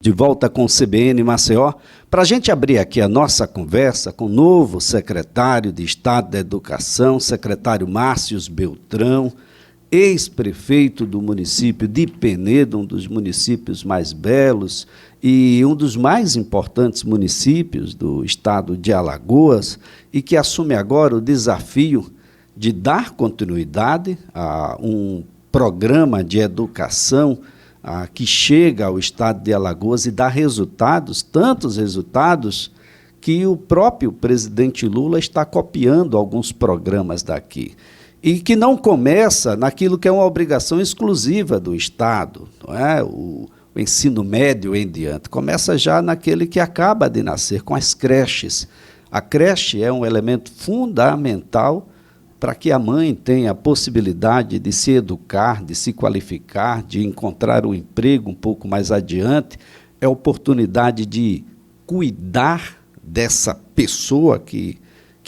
de volta com o CBN Maceió, para a gente abrir aqui a nossa conversa com o novo secretário de Estado da Educação, secretário Márcio Beltrão, ex-prefeito do município de Penedo, um dos municípios mais belos e um dos mais importantes municípios do estado de Alagoas, e que assume agora o desafio de dar continuidade a um programa de educação que chega ao estado de Alagoas e dá resultados, tantos resultados, que o próprio presidente Lula está copiando alguns programas daqui. E que não começa naquilo que é uma obrigação exclusiva do Estado, não é? O ensino médio em diante. Começa já naquele que acaba de nascer, com as creches. A creche é um elemento fundamental para que a mãe tenha a possibilidade de se educar, de se qualificar, de encontrar um emprego um pouco mais adiante. É a oportunidade de cuidar dessa pessoa que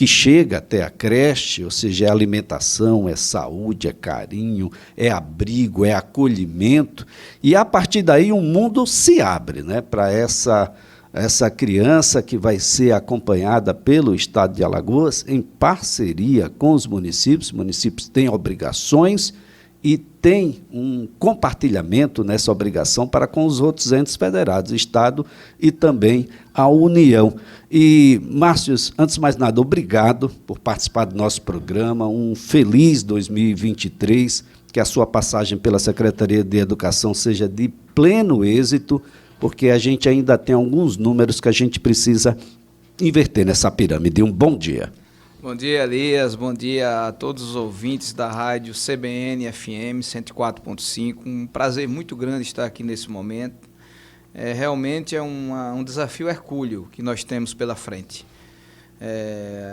chega até a creche, ou seja, é alimentação, é saúde, é carinho, é abrigo, é acolhimento, e a partir daí um mundo se abre, né, para essa criança que vai ser acompanhada pelo Estado de Alagoas em parceria com os municípios. Os municípios têm obrigações e tem um compartilhamento nessa obrigação para com os outros entes federados, Estado e também a União. E, Márcio, antes de mais nada, obrigado por participar do nosso programa, um feliz 2023, que a sua passagem pela Secretaria de Educação seja de pleno êxito, porque a gente ainda tem alguns números que a gente precisa inverter nessa pirâmide. Um bom dia. Bom dia, Elias. Bom dia a todos os ouvintes da rádio CBN FM 104.5. Um prazer muito grande estar aqui nesse momento. Realmente é um desafio hercúleo que nós temos pela frente.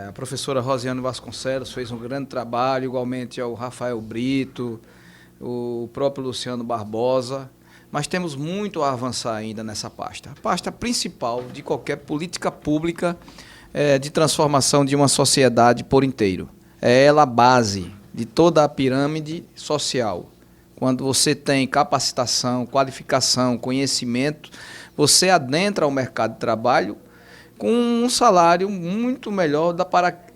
A professora Rosiane Vasconcelos fez um grande trabalho, igualmente ao Rafael Brito, o próprio Luciano Barbosa, mas temos muito a avançar ainda nessa pasta. A pasta principal de qualquer política pública de transformação de uma sociedade por inteiro. É ela a base de toda a pirâmide social. Quando você tem capacitação, qualificação, conhecimento, você adentra o mercado de trabalho com um salário muito melhor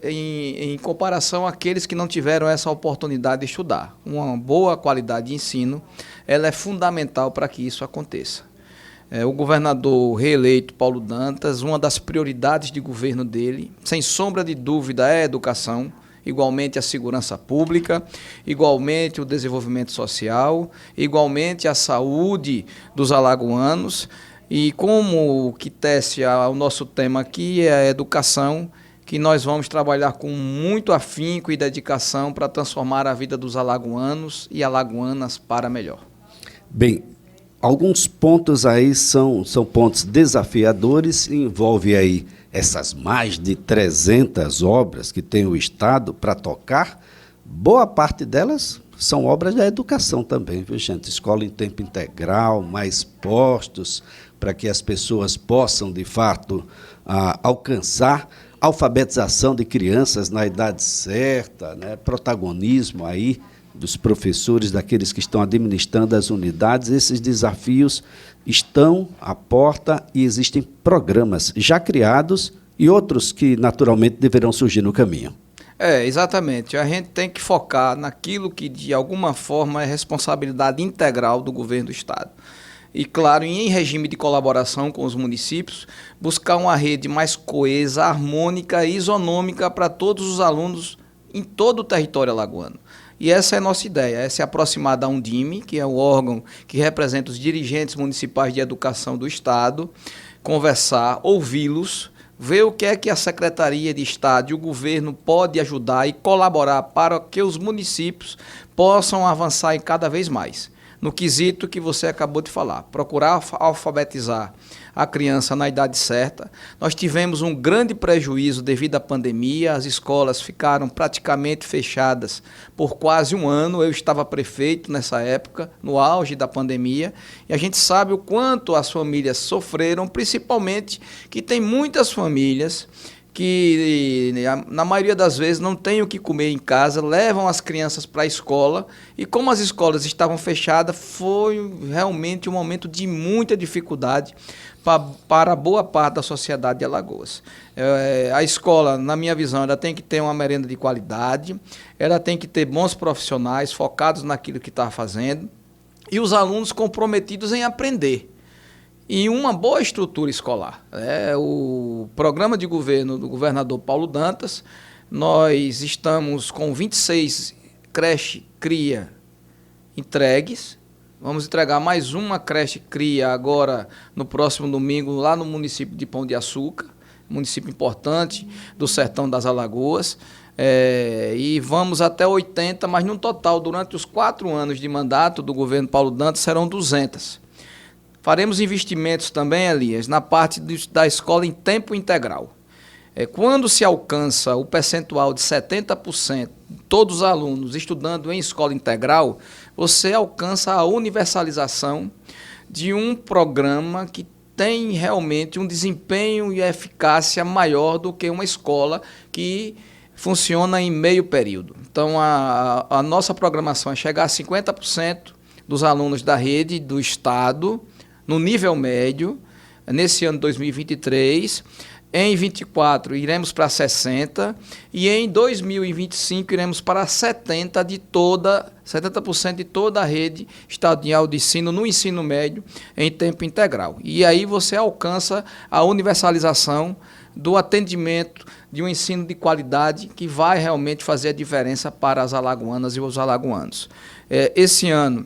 em comparação àqueles que não tiveram essa oportunidade de estudar. Uma boa qualidade de ensino, ela é fundamental para que isso aconteça. O governador reeleito Paulo Dantas, uma das prioridades de governo dele, sem sombra de dúvida, é a educação, igualmente a segurança pública, igualmente o desenvolvimento social, igualmente a saúde dos alagoanos. E como o que tece ao nosso tema aqui é a educação, que nós vamos trabalhar com muito afinco e dedicação para transformar a vida dos alagoanos e alagoanas para melhor. Bem, alguns pontos aí são pontos desafiadores, envolve aí essas mais de 300 obras que tem o Estado para tocar. Boa parte delas são obras da educação também, viu, gente? Escola em tempo integral, mais postos, para que as pessoas possam, de fato, alcançar alfabetização de crianças na idade certa, né? Protagonismo aí dos professores, daqueles que estão administrando as unidades. Esses desafios estão à porta e existem programas já criados e outros que naturalmente deverão surgir no caminho. Exatamente. A gente tem que focar naquilo que de alguma forma é responsabilidade integral do governo do Estado. E, claro, em regime de colaboração com os municípios, buscar uma rede mais coesa, harmônica e isonômica para todos os alunos em todo o território alagoano. E essa é a nossa ideia, é se aproximar da Undime, que é o órgão que representa os dirigentes municipais de educação do Estado, conversar, ouvi-los, ver o que é que a Secretaria de Estado e o governo pode ajudar e colaborar para que os municípios possam avançar cada vez mais. No quesito que você acabou de falar, procurar alfabetizar a criança na idade certa. Nós tivemos um grande prejuízo devido à pandemia, as escolas ficaram praticamente fechadas por quase um ano. Eu estava prefeito nessa época, no auge da pandemia, e a gente sabe o quanto as famílias sofreram, principalmente que tem muitas famílias que na maioria das vezes não têm o que comer em casa, levam as crianças para a escola, e como as escolas estavam fechadas, foi realmente um momento de muita dificuldade para boa parte da sociedade de Alagoas. A escola, na minha visão, ela tem que ter uma merenda de qualidade, ela tem que ter bons profissionais focados naquilo que está fazendo, e os alunos comprometidos em aprender. E uma boa estrutura escolar. O programa de governo do governador Paulo Dantas, nós estamos com 26 creche CRIA entregues. Vamos entregar mais uma creche CRIA agora no próximo domingo, lá no município de Pão de Açúcar, município importante do sertão das Alagoas. E vamos até 80, mas no total, durante os 4 anos de mandato do governo Paulo Dantas, serão 200. Faremos investimentos também, Elias, na parte da escola em tempo integral. Quando se alcança o percentual de 70% de todos os alunos estudando em escola integral, você alcança a universalização de um programa que tem realmente um desempenho e eficácia maior do que uma escola que funciona em meio período. Então, a nossa programação é chegar a 50% dos alunos da rede do Estado no nível médio, nesse ano de 2023, em 2024 iremos para 60% e em 2025 iremos para 70% de toda a rede estadual de ensino no ensino médio em tempo integral. E aí você alcança a universalização do atendimento de um ensino de qualidade que vai realmente fazer a diferença para as alagoanas e os alagoanos. Esse ano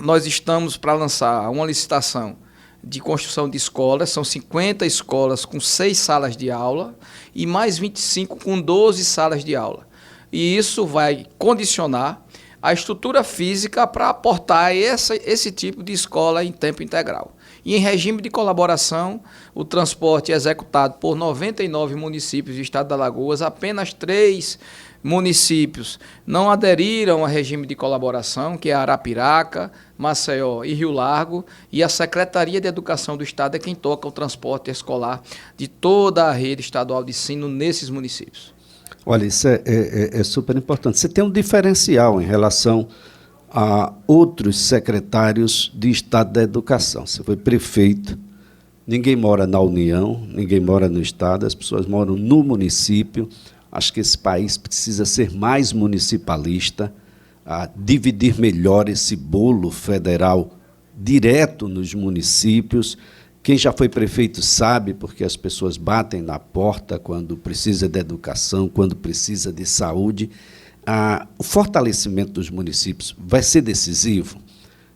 nós estamos para lançar uma licitação de construção de escolas, são 50 escolas com 6 salas de aula e mais 25 com 12 salas de aula. E isso vai condicionar a estrutura física para aportar esse tipo de escola em tempo integral. E em regime de colaboração, o transporte é executado por 99 municípios do estado de Alagoas, apenas 3 municípios não aderiram ao regime de colaboração, que é Arapiraca, Maceió e Rio Largo, e a Secretaria de Educação do Estado é quem toca o transporte escolar de toda a rede estadual de ensino nesses municípios. Olha, isso é super importante. Você tem um diferencial em relação a outros secretários de Estado da Educação. Você foi prefeito, ninguém mora na União, ninguém mora no Estado, as pessoas moram no município. Acho que esse país precisa ser mais municipalista, dividir melhor esse bolo federal direto nos municípios. Quem já foi prefeito sabe, porque as pessoas batem na porta quando precisa de educação, quando precisa de saúde. O fortalecimento dos municípios vai ser decisivo.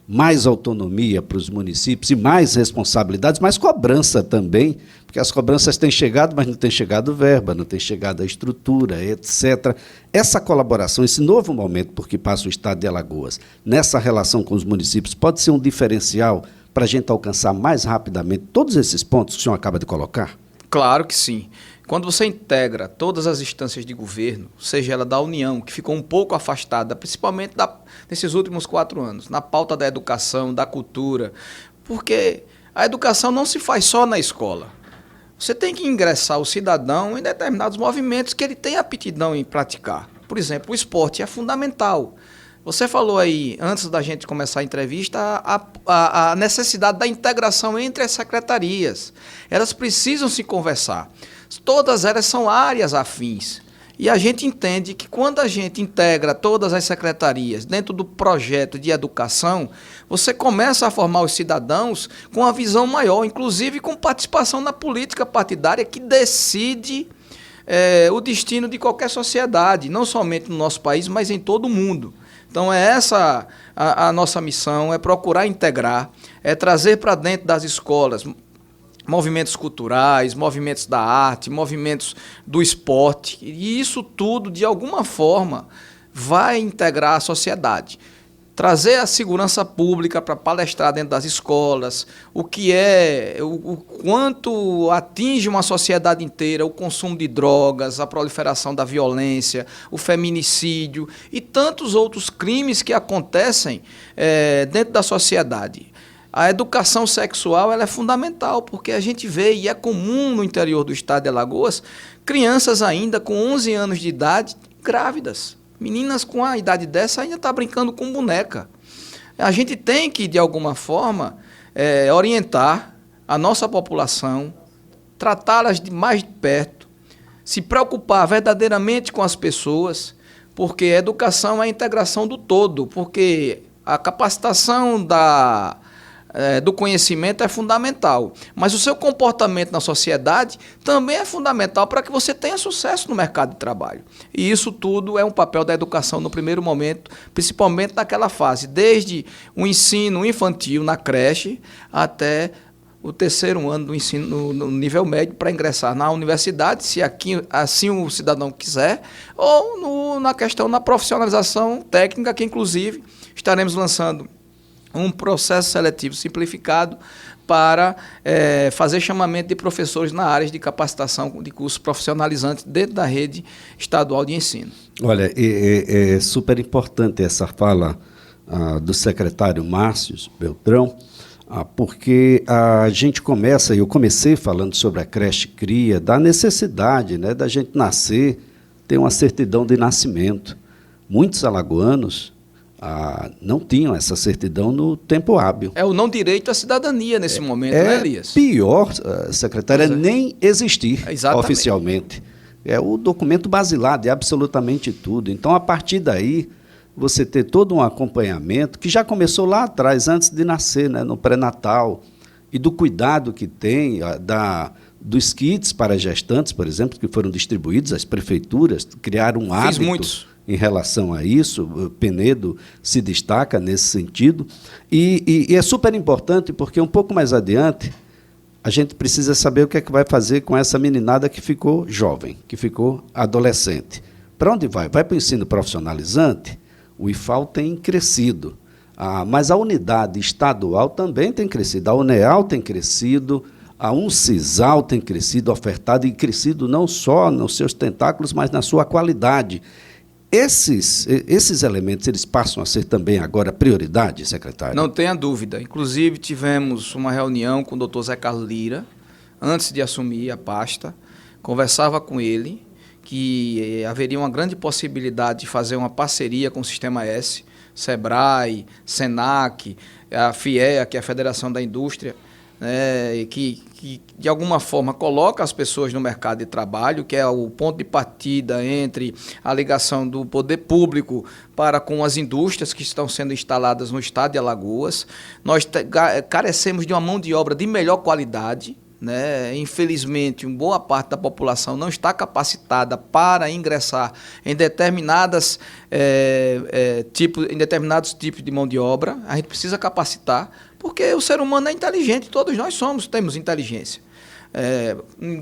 Mais autonomia para os municípios e mais responsabilidades, mais cobrança também, porque as cobranças têm chegado, mas não tem chegado verba, não tem chegado a estrutura, etc. Essa colaboração, esse novo momento por que passa o estado de Alagoas, nessa relação com os municípios, pode ser um diferencial para a gente alcançar mais rapidamente todos esses pontos que o senhor acaba de colocar? Claro que sim. Quando você integra todas as instâncias de governo, seja ela da União, que ficou um pouco afastada, principalmente nesses últimos 4 anos, na pauta da educação, da cultura, porque a educação não se faz só na escola. Você tem que ingressar o cidadão em determinados movimentos que ele tem aptidão em praticar. Por exemplo, o esporte é fundamental. Você falou aí, antes da gente começar a entrevista, a necessidade da integração entre as secretarias. Elas precisam se conversar. Todas elas são áreas afins. E a gente entende que quando a gente integra todas as secretarias dentro do projeto de educação, você começa a formar os cidadãos com uma visão maior, inclusive com participação na política partidária que decide o destino de qualquer sociedade, não somente no nosso país, mas em todo o mundo. Então, essa a nossa missão, é procurar integrar, é trazer para dentro das escolas movimentos culturais, movimentos da arte, movimentos do esporte, e isso tudo, de alguma forma, vai integrar a sociedade. Trazer a segurança pública para palestrar dentro das escolas, o quanto atinge uma sociedade inteira o consumo de drogas, a proliferação da violência, o feminicídio e tantos outros crimes que acontecem dentro da sociedade. A educação sexual ela é fundamental, porque a gente vê, e é comum no interior do estado de Alagoas, crianças ainda com 11 anos de idade grávidas. Meninas com a idade dessa ainda estão brincando com boneca. A gente tem que, de alguma forma, orientar a nossa população, tratá-las mais de perto, se preocupar verdadeiramente com as pessoas, porque a educação é a integração do todo, porque a capacitação do conhecimento é fundamental, mas o seu comportamento na sociedade também é fundamental para que você tenha sucesso no mercado de trabalho. E isso tudo é um papel da educação no primeiro momento, principalmente naquela fase, desde o ensino infantil na creche até o terceiro ano do ensino no nível médio para ingressar na universidade, se assim o cidadão quiser, ou na questão da profissionalização técnica, que inclusive estaremos lançando um processo seletivo simplificado para fazer chamamento de professores na área de capacitação de cursos profissionalizantes dentro da rede estadual de ensino. Olha, é super importante essa fala do secretário Márcio Beltrão, porque a gente eu comecei falando sobre a creche cria, da necessidade, né, da gente nascer, ter uma certidão de nascimento. Muitos alagoanos não tinham essa certidão no tempo hábil. É o não direito à cidadania nesse momento, né, Elias? Pior, secretária, nem existir oficialmente. É o documento basilar de absolutamente tudo. Então, a partir daí, você ter todo um acompanhamento, que já começou lá atrás, antes de nascer, né, no pré-natal, e do cuidado que tem, dos kits para gestantes, por exemplo, que foram distribuídos, as prefeituras criaram um hábito. Fiz muitos. Em relação a isso, o Penedo se destaca nesse sentido, e é super importante porque um pouco mais adiante a gente precisa saber o que é que vai fazer com essa meninada que ficou jovem, que ficou adolescente. Para onde vai? Vai para o ensino profissionalizante? O IFAL tem crescido, mas a unidade estadual também tem crescido, a UNEAL tem crescido, a UNCISAL tem crescido, ofertado, e crescido não só nos seus tentáculos, mas na sua qualidade. Esses elementos, eles passam a ser também agora prioridade, secretário? Não tenha dúvida. Inclusive, tivemos uma reunião com o doutor Zé Carlos Lira, antes de assumir a pasta. Conversava com ele que haveria uma grande possibilidade de fazer uma parceria com o Sistema S, SEBRAE, SENAC, a FIEA, que é a Federação da Indústria, que de alguma forma coloca as pessoas no mercado de trabalho, que é o ponto de partida entre a ligação do poder público para com as indústrias que estão sendo instaladas no estado de Alagoas. Nós carecemos de uma mão de obra de melhor qualidade, né? Infelizmente, uma boa parte da população não está capacitada para ingressar em determinados tipos de mão de obra. A gente precisa capacitar, porque o ser humano é inteligente, todos nós temos inteligência.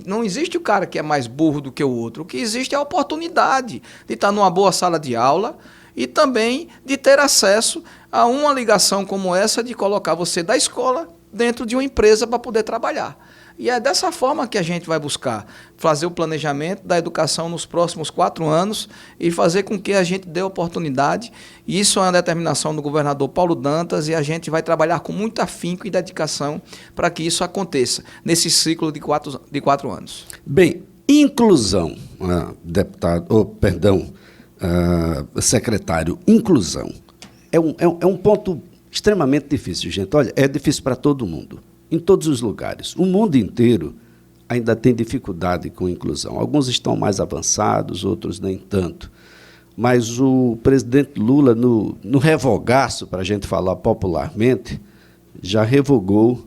Não existe o cara que é mais burro do que o outro. O que existe é a oportunidade de estar numa boa sala de aula e também de ter acesso a uma ligação como essa, de colocar você da escola dentro de uma empresa para poder trabalhar. E é dessa forma que a gente vai buscar fazer o planejamento da educação nos próximos 4 anos e fazer com que a gente dê oportunidade. Isso é uma determinação do governador Paulo Dantas, e a gente vai trabalhar com muito afinco e dedicação para que isso aconteça nesse ciclo de 4 anos. Bem, inclusão, secretário, inclusão é um ponto extremamente difícil, gente. Olha, é difícil para todo mundo. Em todos os lugares. O mundo inteiro ainda tem dificuldade com inclusão. Alguns estão mais avançados, outros nem tanto. Mas o presidente Lula, no revogaço, para a gente falar popularmente, já revogou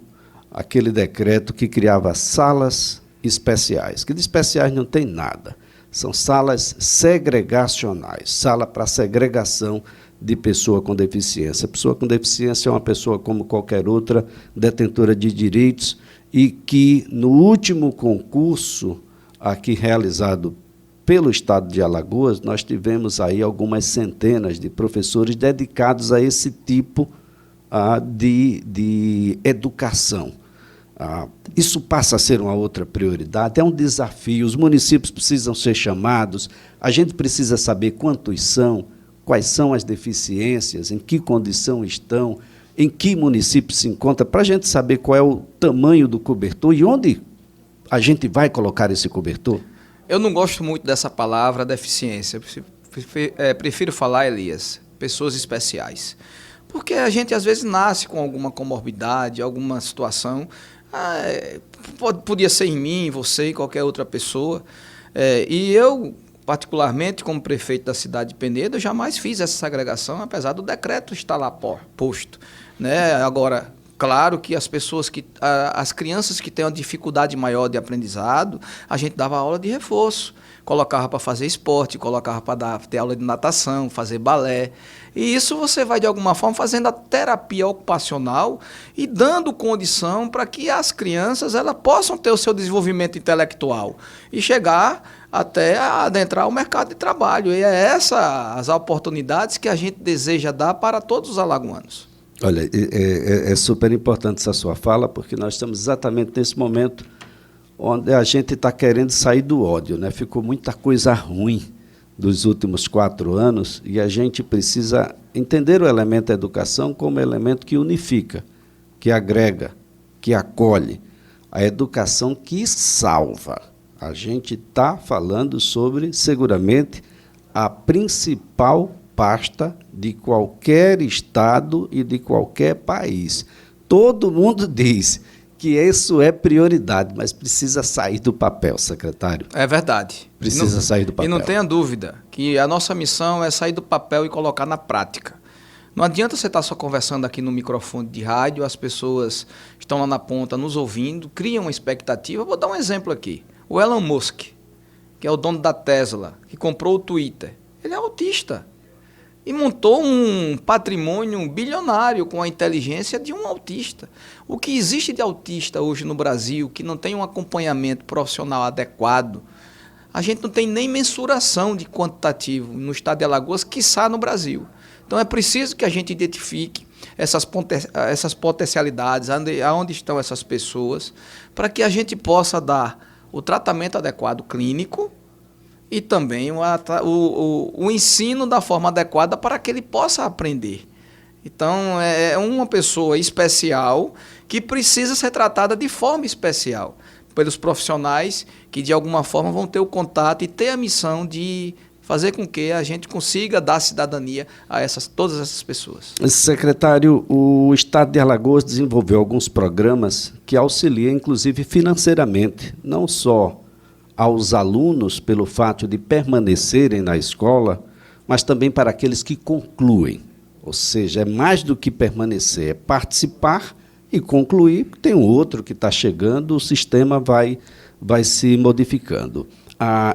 aquele decreto que criava salas especiais, que de especiais não tem nada. São salas segregacionais, sala para segregação de pessoa com deficiência. A pessoa com deficiência é uma pessoa como qualquer outra, detentora de direitos, e que, no último concurso aqui realizado pelo Estado de Alagoas, nós tivemos aí algumas centenas de professores dedicados a esse tipo de educação. Isso passa a ser uma outra prioridade, é um desafio, os municípios precisam ser chamados, a gente precisa saber quantos são, quais são as deficiências, em que condição estão, em que município se encontra, para a gente saber qual é o tamanho do cobertor e onde a gente vai colocar esse cobertor? Eu não gosto muito dessa palavra deficiência. Prefiro falar, Elias, pessoas especiais. Porque a gente às vezes nasce com alguma comorbidade, alguma situação. Podia ser em mim, em você, em qualquer outra pessoa. E eu, particularmente, como prefeito da cidade de Penedo, eu jamais fiz essa segregação, apesar do decreto estar lá posto. Né? Agora, claro que as crianças que têm uma dificuldade maior de aprendizado, a gente dava aula de reforço. Colocava para fazer esporte, colocava para ter aula de natação, fazer balé. E isso você vai, de alguma forma, fazendo a terapia ocupacional e dando condição para que as crianças elas possam ter o seu desenvolvimento intelectual e chegar até adentrar o mercado de trabalho. E é essas as oportunidades que a gente deseja dar para todos os alagoanos. Olha, é super importante essa sua fala, porque nós estamos exatamente nesse momento onde a gente está querendo sair do ódio, né? Ficou muita coisa ruim dos últimos 4 anos e a gente precisa entender o elemento educação como elemento que unifica, que agrega, que acolhe, a educação que salva. A gente está falando sobre, seguramente, a principal pasta de qualquer estado e de qualquer país. Todo mundo diz que isso é prioridade, mas precisa sair do papel, secretário. É verdade. Precisa sair do papel. E não tenha dúvida que a nossa missão é sair do papel e colocar na prática. Não adianta você estar só conversando aqui no microfone de rádio, as pessoas estão lá na ponta nos ouvindo, criam uma expectativa. Vou dar um exemplo aqui. O Elon Musk, que é o dono da Tesla, que comprou o Twitter, ele é autista. E montou um patrimônio bilionário com a inteligência de um autista. O que existe de autista hoje no Brasil, que não tem um acompanhamento profissional adequado, a gente não tem nem mensuração de quantitativo no estado de Alagoas, quiçá no Brasil. Então é preciso que a gente identifique essas potencialidades, aonde estão essas pessoas, para que a gente possa dar o tratamento adequado clínico, e também o ensino da forma adequada para que ele possa aprender. Então, é uma pessoa especial que precisa ser tratada de forma especial pelos profissionais que, de alguma forma, vão ter o contato e ter a missão de fazer com que a gente consiga dar cidadania a todas essas pessoas. Secretário, o Estado de Alagoas desenvolveu alguns programas que auxiliam, inclusive, financeiramente, não só aos alunos pelo fato de permanecerem na escola, mas também para aqueles que concluem. Ou seja, é mais do que permanecer, é participar e concluir. Tem um outro que está chegando, o sistema vai se modificando.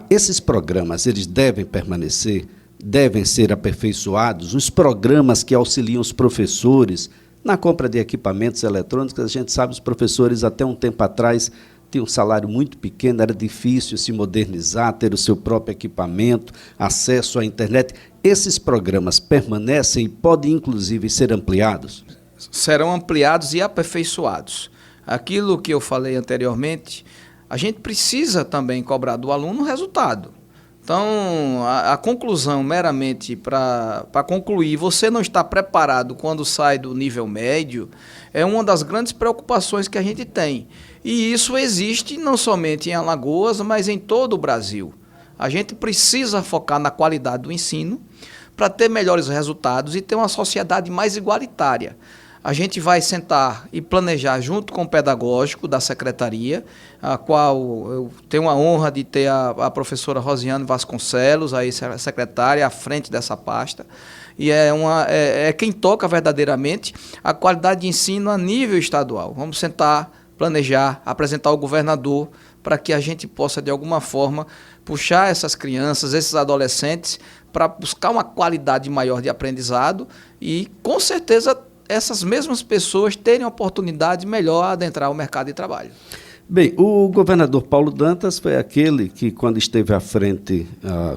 Esses programas, eles devem permanecer, devem ser aperfeiçoados. Os programas que auxiliam os professores na compra de equipamentos eletrônicos, a gente sabe, os professores até um tempo atrás tinha um salário muito pequeno, era difícil se modernizar, ter o seu próprio equipamento, acesso à internet. Esses programas permanecem e podem, inclusive, ser ampliados? Serão ampliados e aperfeiçoados. Aquilo que eu falei anteriormente, a gente precisa também cobrar do aluno o resultado. Então, a conclusão meramente para concluir, você não está preparado quando sai do nível médio, é uma das grandes preocupações que a gente tem. E isso existe não somente em Alagoas, mas em todo o Brasil. A gente precisa focar na qualidade do ensino para ter melhores resultados e ter uma sociedade mais igualitária. A gente vai sentar e planejar junto com o pedagógico da secretaria, a qual eu tenho a honra de ter a professora Rosiane Vasconcelos, aí secretária, à frente dessa pasta, e é quem toca verdadeiramente a qualidade de ensino a nível estadual. Vamos sentar, planejar, apresentar ao governador para que a gente possa, de alguma forma, puxar essas crianças, esses adolescentes, para buscar uma qualidade maior de aprendizado e, com certeza, essas mesmas pessoas terem oportunidade melhor a adentrar o mercado de trabalho. Bem, o governador Paulo Dantas foi aquele que, quando esteve à frente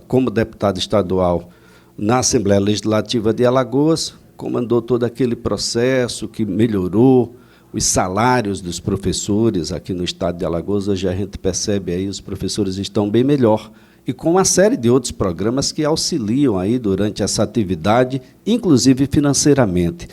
como deputado estadual na Assembleia Legislativa de Alagoas, comandou todo aquele processo que melhorou os salários dos professores aqui no estado de Alagoas. Hoje a gente percebe aí os professores estão bem melhor e com uma série de outros programas que auxiliam aí durante essa atividade, inclusive financeiramente.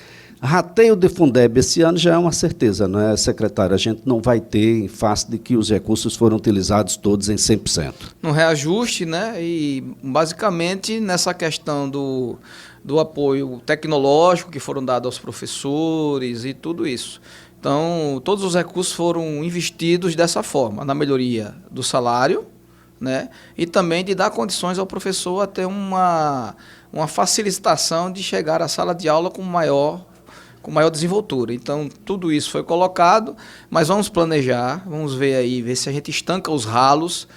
Rateio de Fundeb esse ano já é uma certeza, não é, secretário? A gente não vai ter em face de que os recursos foram utilizados todos em 100%. No reajuste, né? E basicamente nessa questão do apoio tecnológico que foram dados aos professores e tudo isso. Então, todos os recursos foram investidos dessa forma, na melhoria do salário, né? E também de dar condições ao professor a ter uma facilitação de chegar à sala de aula com maior desenvoltura. Então, tudo isso foi colocado, mas vamos planejar, vamos ver se a gente estanca os ralos,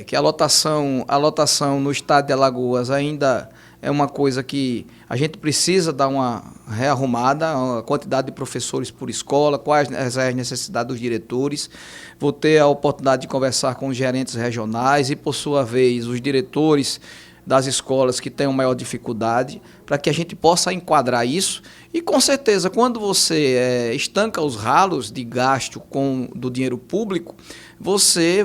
que a lotação no estado de Alagoas ainda é uma coisa que a gente precisa dar uma rearrumada, a quantidade de professores por escola, quais as necessidades dos diretores. Vou ter a oportunidade de conversar com os gerentes regionais e, por sua vez, os diretores das escolas que têm maior dificuldade, para que a gente possa enquadrar isso. E, com certeza, quando você estanca os ralos de gasto do dinheiro público, você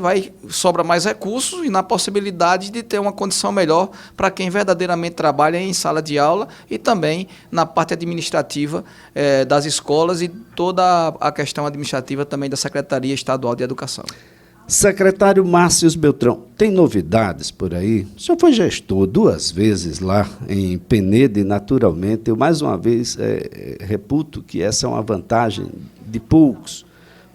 sobra mais recursos e na possibilidade de ter uma condição melhor para quem verdadeiramente trabalha em sala de aula e também na parte administrativa das escolas e toda a questão administrativa também da Secretaria Estadual de Educação. Secretário Márcio Beltrão, tem novidades por aí? O senhor foi gestor 2 vezes lá em Penedo e, naturalmente, eu mais uma vez reputo que essa é uma vantagem de poucos,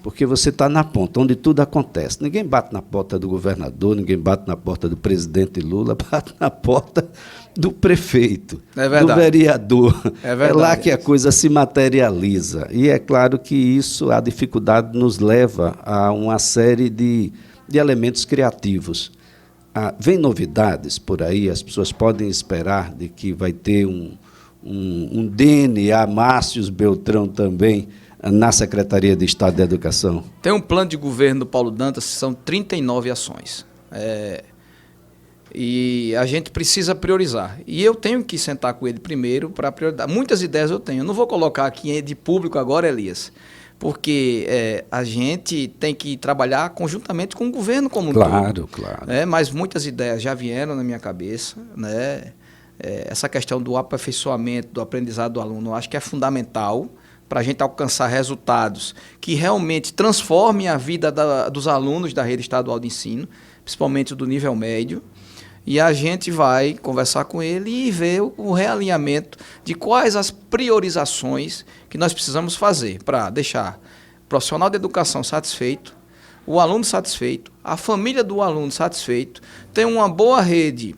porque você está na ponta, onde tudo acontece. Ninguém bate na porta do governador, ninguém bate na porta do presidente Lula, bate na porta do prefeito, do vereador. É lá que a coisa se materializa. E é claro que isso, a dificuldade nos leva a uma série de elementos criativos. Vem novidades por aí, as pessoas podem esperar de que vai ter um DNA Márcio Beltrão também na Secretaria de Estado de Educação? Tem um plano de governo do Paulo Dantas, são 39 ações. E a gente precisa priorizar. E eu tenho que sentar com ele primeiro para priorizar. Muitas ideias eu tenho. Eu não vou colocar aqui de público agora, Elias, porque a gente tem que trabalhar conjuntamente com o governo como um todo. Claro. Mas muitas ideias já vieram na minha cabeça, né? Essa questão do aperfeiçoamento, do aprendizado do aluno, eu acho que é fundamental para a gente alcançar resultados que realmente transformem a vida dos alunos da rede estadual de ensino, principalmente do nível médio. E a gente vai conversar com ele e ver o realinhamento de quais as priorizações que nós precisamos fazer para deixar o profissional de educação satisfeito, o aluno satisfeito, a família do aluno satisfeito, ter uma boa rede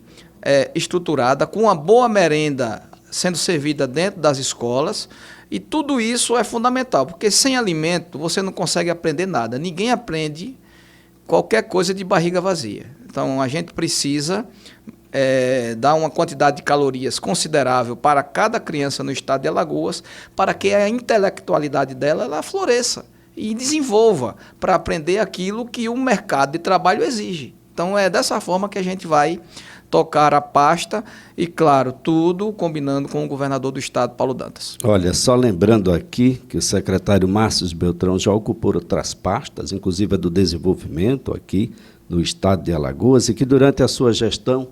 estruturada, com uma boa merenda sendo servida dentro das escolas. E tudo isso é fundamental, porque sem alimento você não consegue aprender nada. Ninguém aprende qualquer coisa de barriga vazia. Então, a gente precisa dar uma quantidade de calorias considerável para cada criança no estado de Alagoas, para que a intelectualidade dela ela floresça e desenvolva para aprender aquilo que o mercado de trabalho exige. Então, é dessa forma que a gente vai tocar a pasta e, claro, tudo combinando com o governador do estado, Paulo Dantas. Olha, só lembrando aqui que o secretário Márcio Beltrão já ocupou outras pastas, inclusive a do desenvolvimento aqui no estado de Alagoas, e que durante a sua gestão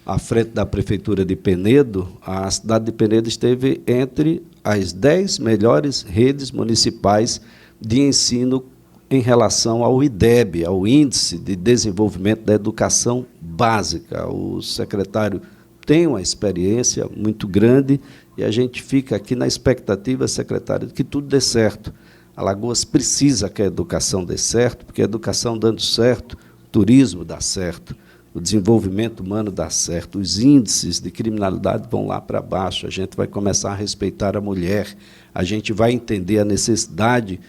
à frente da Prefeitura de Penedo, a cidade de Penedo esteve entre as 10 melhores redes municipais de ensino em relação ao IDEB, ao Índice de Desenvolvimento da Educação Básica. O secretário tem uma experiência muito grande e a gente fica aqui na expectativa, secretário, de que tudo dê certo. Alagoas precisa que a educação dê certo, porque a educação dando certo, o turismo dá certo, o desenvolvimento humano dá certo, os índices de criminalidade vão lá para baixo, a gente vai começar a respeitar a mulher, a gente vai entender a necessidade,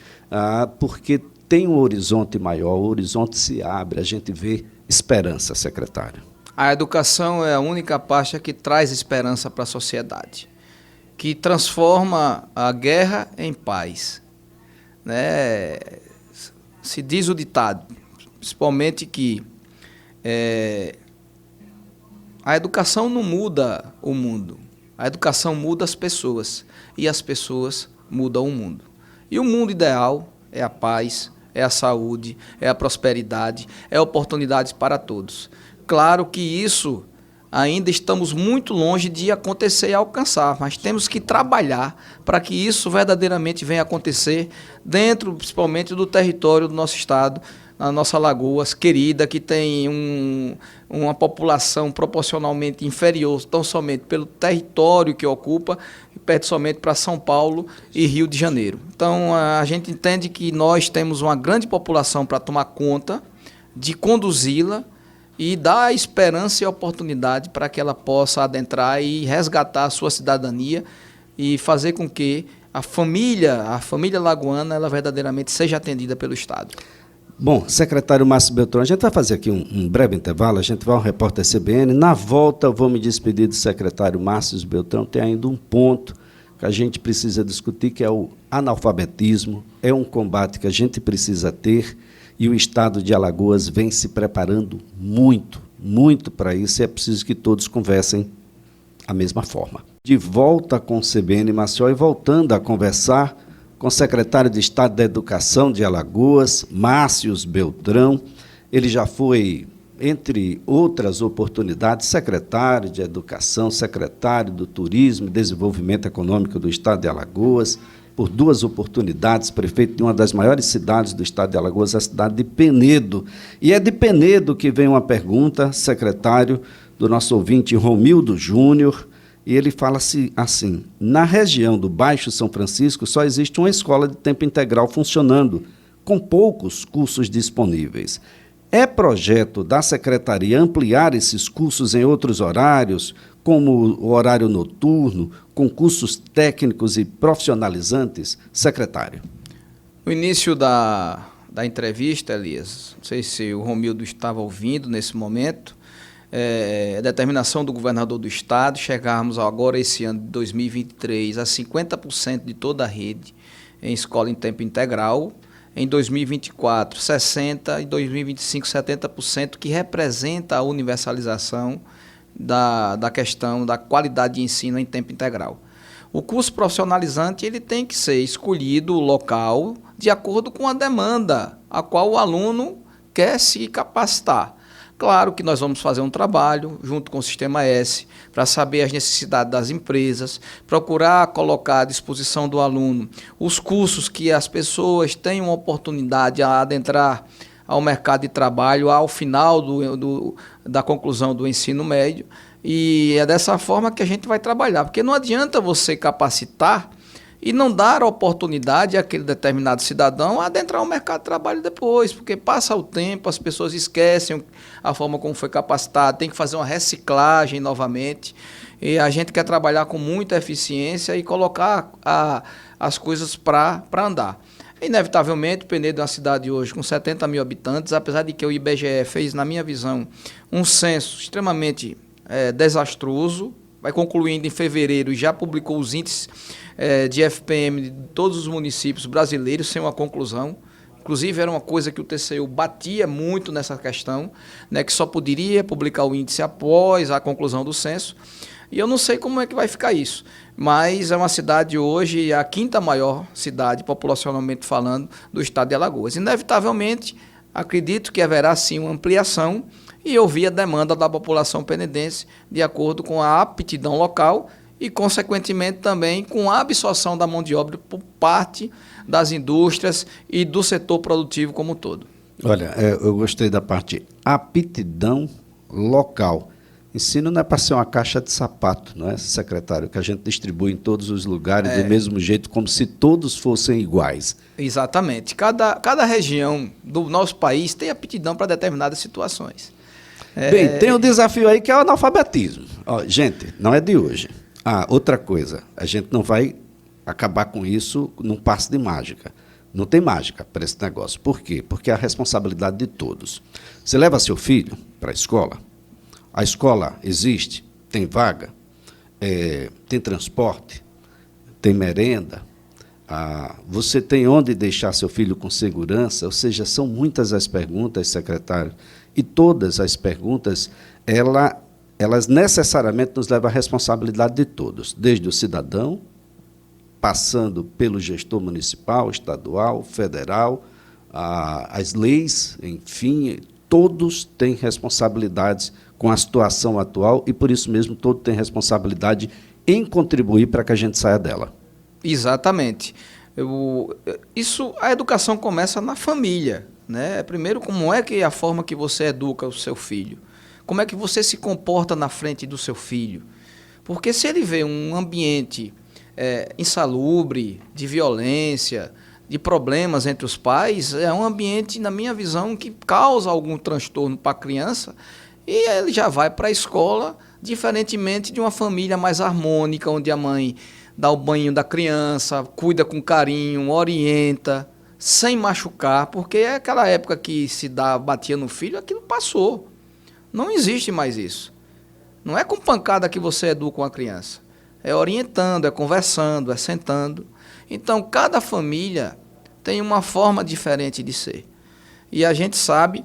porque tem um horizonte maior, o horizonte se abre, a gente vê esperança, secretário. A educação é a única pasta que traz esperança para a sociedade, que transforma a guerra em paz. Né? Se diz o ditado, principalmente que a educação não muda o mundo, a educação muda as pessoas e as pessoas mudam o mundo. E o mundo ideal é a paz, é a saúde, é a prosperidade, é oportunidades para todos. Claro que isso ainda estamos muito longe de acontecer e alcançar, mas temos que trabalhar para que isso verdadeiramente venha a acontecer dentro, principalmente, do território do nosso estado, na nossa Alagoas querida, que tem uma população proporcionalmente inferior, tão somente pelo território que ocupa, e perde somente para São Paulo e Rio de Janeiro. Então, a gente entende que nós temos uma grande população para tomar conta, de conduzi-la, e dar esperança e oportunidade para que ela possa adentrar e resgatar a sua cidadania e fazer com que a família lagoana, ela verdadeiramente seja atendida pelo Estado. Bom, secretário Márcio Beltrão, a gente vai fazer aqui um breve intervalo, a gente vai ao repórter CBN. Na volta, eu vou me despedir do secretário Márcio Beltrão. Tem ainda um ponto que a gente precisa discutir, que é o analfabetismo. É um combate que a gente precisa ter, e o Estado de Alagoas vem se preparando muito, muito para isso, e é preciso que todos conversem a mesma forma. De volta com o CBN Maceió e voltando a conversar com o secretário de Estado da Educação de Alagoas, Márcio Beltrão. Ele já foi, entre outras oportunidades, secretário de Educação, secretário do Turismo e Desenvolvimento Econômico do Estado de Alagoas, por 2 oportunidades, prefeito de uma das maiores cidades do estado de Alagoas, a cidade de Penedo. E é de Penedo que vem uma pergunta, secretário, do nosso ouvinte Romildo Júnior, e ele fala assim: na região do Baixo São Francisco só existe uma escola de tempo integral funcionando, com poucos cursos disponíveis. É projeto da secretaria ampliar esses cursos em outros horários, como o horário noturno, com cursos técnicos e profissionalizantes? Secretário. No início da entrevista, Elias, não sei se o Romildo estava ouvindo nesse momento, a determinação do governador do estado, chegarmos agora esse ano de 2023 a 50% de toda a rede em escola em tempo integral, em 2024 60% e 2025 70%, que representa a universalização da questão da qualidade de ensino em tempo integral. O curso profissionalizante ele tem que ser escolhido o local de acordo com a demanda a qual o aluno quer se capacitar. Claro que nós vamos fazer um trabalho junto com o Sistema S para saber as necessidades das empresas, procurar colocar à disposição do aluno os cursos que as pessoas tenham oportunidade a adentrar ao mercado de trabalho ao final da conclusão do ensino médio, e é dessa forma que a gente vai trabalhar, porque não adianta você capacitar e não dar a oportunidade àquele determinado cidadão a adentrar ao mercado de trabalho depois, porque passa o tempo, as pessoas esquecem a forma como foi capacitado, tem que fazer uma reciclagem novamente, e a gente quer trabalhar com muita eficiência e colocar as coisas para andar. Inevitavelmente, Penedo é uma cidade hoje com 70 mil habitantes, apesar de que o IBGE fez, na minha visão, um censo extremamente desastroso, vai concluindo em fevereiro e já publicou os índices de FPM de todos os municípios brasileiros sem uma conclusão. Inclusive, era uma coisa que o TCU batia muito nessa questão, né, que só poderia publicar o índice após a conclusão do censo. E eu não sei como é que vai ficar isso, mas é uma cidade hoje, a 5ª maior cidade, populacionalmente falando, do estado de Alagoas. Inevitavelmente, acredito que haverá sim uma ampliação e ouvir a demanda da população penedense de acordo com a aptidão local e, consequentemente, também com a absorção da mão de obra por parte das indústrias e do setor produtivo como um todo. Olha, eu gostei da parte aptidão local. Ensino não é para ser uma caixa de sapato, não é, secretário? Que a gente distribui em todos os lugares do mesmo jeito, como se todos fossem iguais. Exatamente. Cada região do nosso país tem aptidão para determinadas situações. Bem, tem um desafio aí que é o analfabetismo. Ó, gente, não é de hoje. Outra coisa, a gente não vai acabar com isso num passe de mágica. Não tem mágica para esse negócio. Por quê? Porque é a responsabilidade de todos. Você leva seu filho para a escola existe, tem vaga, tem transporte, tem merenda, você tem onde deixar seu filho com segurança, ou seja, são muitas as perguntas, secretário, e todas as perguntas, elas necessariamente nos levam à responsabilidade de todos, desde o cidadão, passando pelo gestor municipal, estadual, federal, as leis, enfim, todos têm responsabilidades com a situação atual e, por isso mesmo, todos têm responsabilidade em contribuir para que a gente saia dela. Exatamente. A educação começa na família, né? Primeiro, como é que a forma que você educa o seu filho? Como é que você se comporta na frente do seu filho? Porque se ele vê um ambiente insalubre, de violência, de problemas entre os pais, é um ambiente, na minha visão, que causa algum transtorno para a criança e ele já vai para a escola, diferentemente de uma família mais harmônica, onde a mãe dá o banho da criança, cuida com carinho, orienta, sem machucar, porque é aquela época que batia no filho, aquilo passou. Não existe mais isso. Não é com pancada que você educa uma criança. É orientando, é conversando, é sentando. Então, cada família tem uma forma diferente de ser. E a gente sabe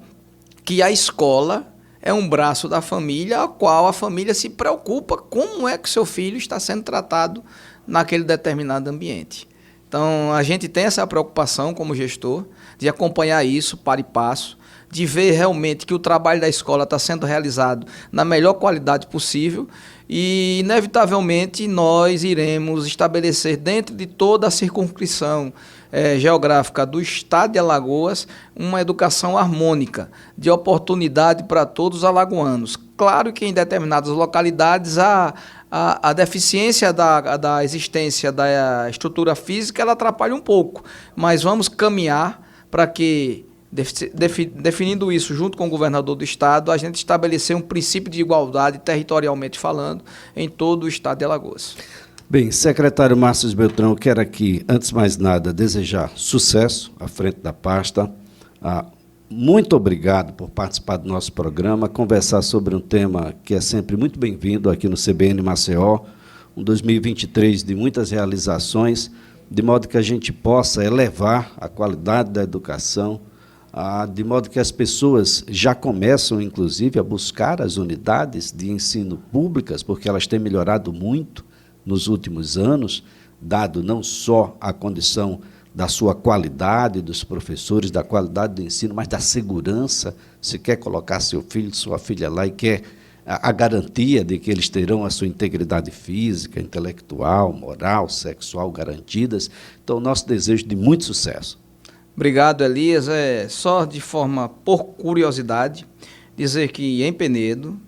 que a escola é um braço da família, ao qual a família se preocupa como é que seu filho está sendo tratado naquele determinado ambiente. Então, a gente tem essa preocupação como gestor de acompanhar isso para e passo, de ver realmente que o trabalho da escola está sendo realizado na melhor qualidade possível e, inevitavelmente, nós iremos estabelecer dentro de toda a circunscrição geográfica do estado de Alagoas uma educação harmônica, de oportunidade para todos os alagoanos. Claro que em determinadas localidades a deficiência da existência da estrutura física ela atrapalha um pouco, mas vamos caminhar para que, definindo isso junto com o governador do estado, a gente estabelecer um princípio de igualdade territorialmente falando em todo o estado de Alagoas. Bem, secretário Márcio Beltrão, quero aqui, antes de mais nada, desejar sucesso à frente da pasta. Muito obrigado por participar do nosso programa, conversar sobre um tema que é sempre muito bem-vindo aqui no CBN Maceió, um 2023 de muitas realizações, de modo que a gente possa elevar a qualidade da educação, de modo que as pessoas já começam, inclusive, a buscar as unidades de ensino públicas, porque elas têm melhorado muito nos últimos anos, dado não só a condição da sua qualidade, dos professores, da qualidade do ensino, mas da segurança. Se quer colocar seu filho, sua filha lá e quer a garantia de que eles terão a sua integridade física, intelectual, moral, sexual garantidas. Então, nosso desejo de muito sucesso. Obrigado, Elias. Só de forma, por curiosidade, dizer que em Penedo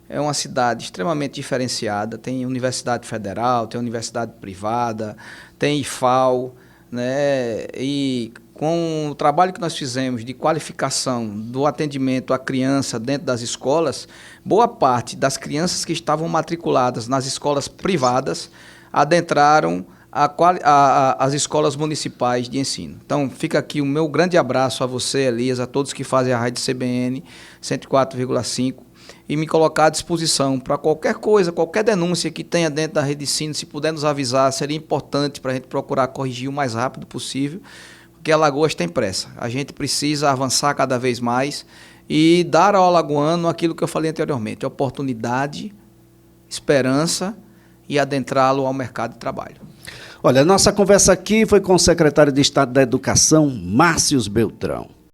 é uma cidade extremamente diferenciada, tem universidade federal, tem universidade privada, tem IFAL, né? E com o trabalho que nós fizemos de qualificação do atendimento à criança dentro das escolas, boa parte das crianças que estavam matriculadas nas escolas privadas adentraram as escolas municipais de ensino. Então, fica aqui o meu grande abraço a você, Elias, a todos que fazem a Rádio CBN 104,5, e me colocar à disposição para qualquer coisa, qualquer denúncia que tenha dentro da rede de ensino, se puder nos avisar, seria importante para a gente procurar corrigir o mais rápido possível, porque Alagoas tem pressa. A gente precisa avançar cada vez mais e dar ao alagoano aquilo que eu falei anteriormente, oportunidade, esperança e adentrá-lo ao mercado de trabalho. Olha, a nossa conversa aqui foi com o secretário de Estado da Educação, Márcio Beltrão.